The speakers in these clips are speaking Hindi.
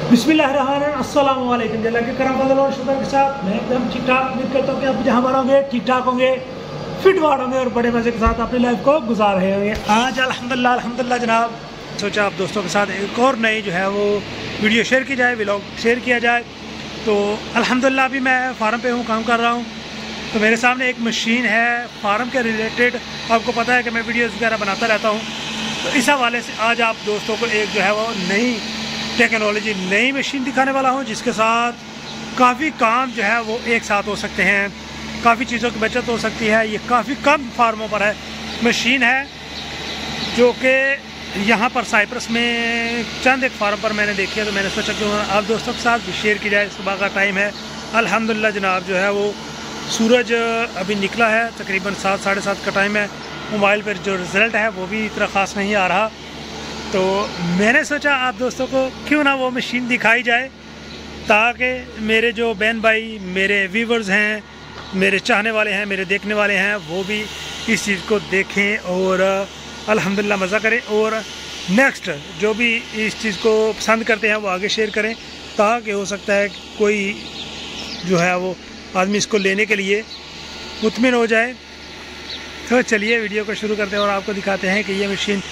बिस्मिल्लाहिर्रहमानिर्रहीम, अस्सलाम वालेकुम। अल्लाह के करम फजल और शुक्र के साथ मैं एकदम ठीक ठाक। उम्मीद करता हूँ कि आप जहाँ पर होंगे ठीक ठाक होंगे, फिट वार्ड होंगे और बड़े मज़े के साथ अपनी लाइफ को गुजार रहे होंगे। आज अल्हम्दुलिल्लाह जनाब सोचा आप दोस्तों के साथ एक और नई जो है वो वीडियो शेयर की जाए, व्लॉग शेयर किया जाए। तो अल्हम्दुलिल्लाह अभी मैं फार्म पे हूँ, काम कर रहा हूँ। तो मेरे सामने एक मशीन है फार्म के रिलेटेड। आपको पता है कि मैं वीडियोज़ वगैरह बनाता रहता हूँ, तो इस हवाले से आज आप दोस्तों को एक जो है वो नई टेक्नोलॉजी, नई मशीन दिखाने वाला हूँ, जिसके साथ काफ़ी काम जो है वो एक साथ हो सकते हैं, काफ़ी चीज़ों की बचत हो सकती है। ये काफ़ी कम फार्मों पर है मशीन है, जो कि यहाँ पर साइप्रस में चंद एक फार्म पर मैंने देखी है। तो मैंने सोचा कि आप दोस्तों के साथ भी शेयर की जाए। सुबह का टाइम है, अल्हम्दुलिल्लाह जनाब जो है वो सूरज अभी निकला है, तकरीबन 7 साढ़े 7 का टाइम है। मोबाइल पर जो रिज़ल्ट है वो भी इतना ख़ास नहीं आ रहा, तो मैंने सोचा आप दोस्तों को क्यों ना वो मशीन दिखाई जाए, ताकि मेरे जो बहन भाई, मेरे व्यूवर्स हैं, मेरे चाहने वाले हैं, मेरे देखने वाले हैं, वो भी इस चीज़ को देखें और अल्हम्दुलिल्लाह मज़ा करें। और नेक्स्ट जो भी इस चीज़ को पसंद करते हैं वो आगे शेयर करें, ताकि हो सकता है कोई जो है वो आदमी इसको लेने के लिए मुतमिन हो जाए। तो चलिए वीडियो को शुरू करते हैं और आपको दिखाते हैं कि ये मशीन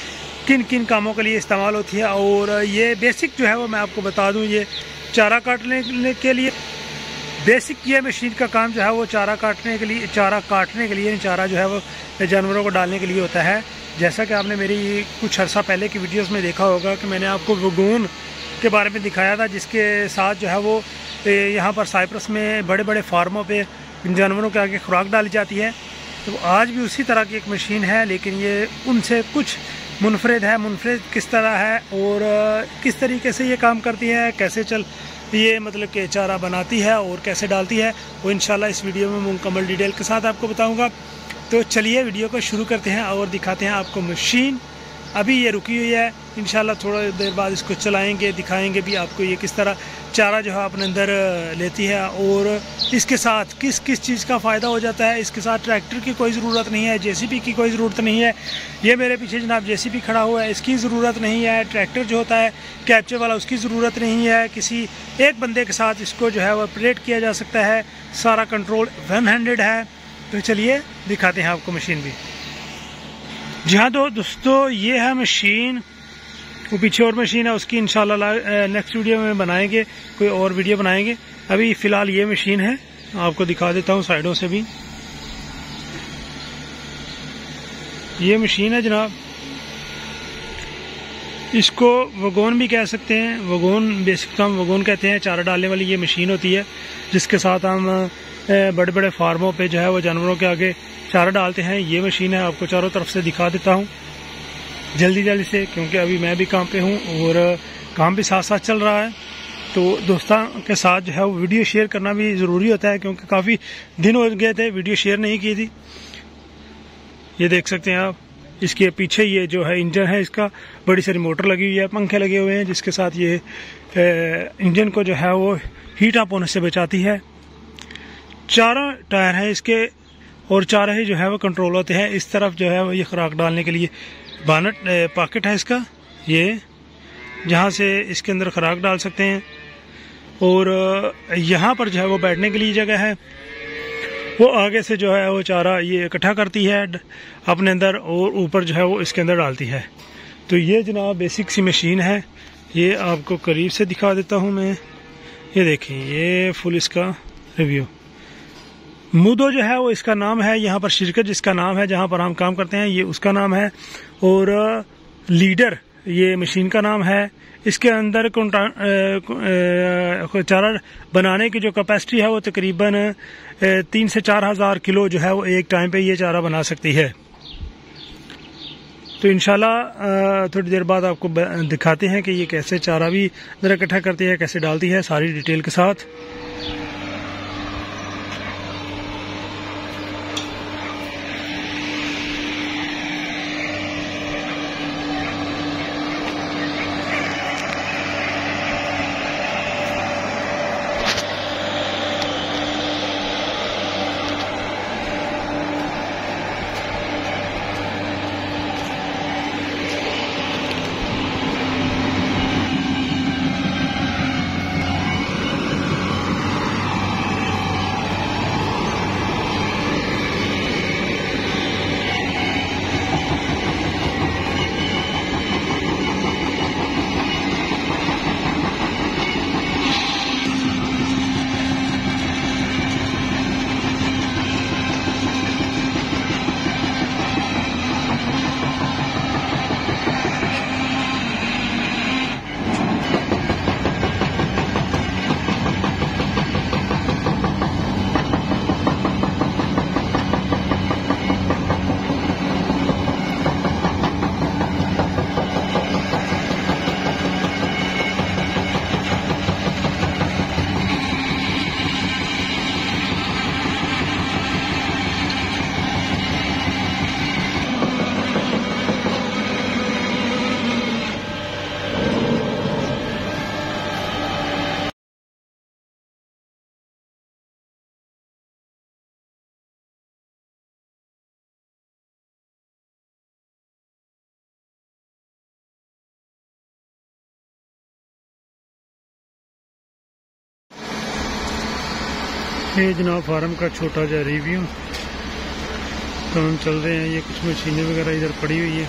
किन किन कामों के लिए इस्तेमाल होती है। और ये बेसिक जो है वो मैं आपको बता दूं, ये चारा काटने के लिए बेसिक ये मशीन का काम जो है वो चारा काटने के लिए, चारा जो है वो जानवरों को डालने के लिए होता है। जैसा कि आपने मेरी कुछ अर्सा पहले की वीडियोस में देखा होगा कि मैंने आपको वगून के बारे में दिखाया था, जिसके साथ जो है वो यहाँ पर साइप्रस में बड़े बड़े फार्मों पे जानवरों के आगे खुराक डाली जाती है। तो आज भी उसी तरह की एक मशीन है, लेकिन ये उनसे कुछ मुनफरद है। मुनफरद किस तरह है और किस तरीके से ये काम करती है, कैसे ये मतलब कि चारा बनाती है और कैसे डालती है, वो इंशाल्लाह इस वीडियो में मुकम्मल डिटेल के साथ आपको बताऊंगा। तो चलिए वीडियो को शुरू करते हैं और दिखाते हैं आपको मशीन। अभी ये रुकी हुई है, इंशाल्लाह थोड़ा देर बाद इसको चलाएंगे, दिखाएंगे भी आपको ये किस तरह चारा जो है अपने अंदर लेती है और इसके साथ किस किस चीज़ का फ़ायदा हो जाता है। इसके साथ ट्रैक्टर की कोई ज़रूरत नहीं है, जेसीबी की कोई ज़रूरत नहीं है। ये मेरे पीछे जनाब जेसीबी खड़ा हुआ है, इसकी ज़रूरत नहीं है। ट्रैक्टर जो होता है कैप्चर वाला, उसकी ज़रूरत नहीं है। किसी एक बंदे के साथ इसको जो है वो ऑपरेट किया जा सकता है। सारा कंट्रोल 1 हैंडेड है। तो चलिए दिखाते हैं आपको मशीन भी। जी हाँ दोस्तों, ये है मशीन। वो पीछे और मशीन है, उसकी इंशाल्लाह नेक्स्ट वीडियो में बनाएंगे, कोई और वीडियो बनाएंगे। अभी फ़िलहाल ये मशीन है, आपको दिखा देता हूँ साइडों से भी। ये मशीन है जनाब, इसको वगोन भी कह सकते हैं। वगोन बेसिक हम वगोन कहते हैं। चारा डालने वाली ये मशीन होती है, जिसके साथ हम बड़े बड़े फार्मों पे जो है वो जानवरों के आगे चारा डालते हैं। ये मशीन है, आपको चारों तरफ से दिखा देता हूँ जल्दी से, क्योंकि अभी मैं भी काम पे हूँ और काम भी साथ साथ चल रहा है। तो दोस्तों के साथ जो है वो वीडियो शेयर करना भी ज़रूरी होता है, क्योंकि काफ़ी दिन हो गए थे वीडियो शेयर नहीं की थी। ये देख सकते हैं आप, इसके पीछे ये जो है इंजन है, इसका बड़ी सारी मोटर लगी हुई है, पंखे लगे हुए हैं, जिसके साथ ये इंजन को जो है वो हीट अप होने से बचाती है। 4 टायर हैं इसके और 4 ही जो है वो कंट्रोल होते हैं। इस तरफ जो है वो ये खुराक डालने के लिए बानट पॉकेट है इसका, ये जहाँ से इसके अंदर खुराक डाल सकते हैं। और यहाँ पर जो है वो बैठने के लिए जगह है। वो आगे से जो है वो चारा ये इकट्ठा करती है अपने अंदर और ऊपर जो है वो इसके अंदर डालती है। तो ये जनाब बेसिक सी मशीन है। ये आपको करीब से दिखा देता हूँ मैं। ये देखिए, ये फुल इसका रिव्यू। मूदो जो है वो इसका नाम है, यहाँ पर शिरकत जिसका नाम है, जहाँ पर हम काम करते हैं, ये उसका नाम है। और लीडर ये मशीन का नाम है। इसके अंदर चारा बनाने की जो कैपेसिटी है वो तकरीबन 3 से 4 हज़ार किलो जो है वो एक टाइम पे ये चारा बना सकती है। तो इंशाल्लाह थोड़ी देर बाद आपको दिखाते हैं कि ये कैसे चारा भी अंदर इकट्ठा करती है, कैसे डालती है, सारी डिटेल के साथ। ये जनाब फार्म का छोटा सा रिव्यू काम चल रहे हैं। ये कुछ मशीनें वगैरह इधर पड़ी हुई है।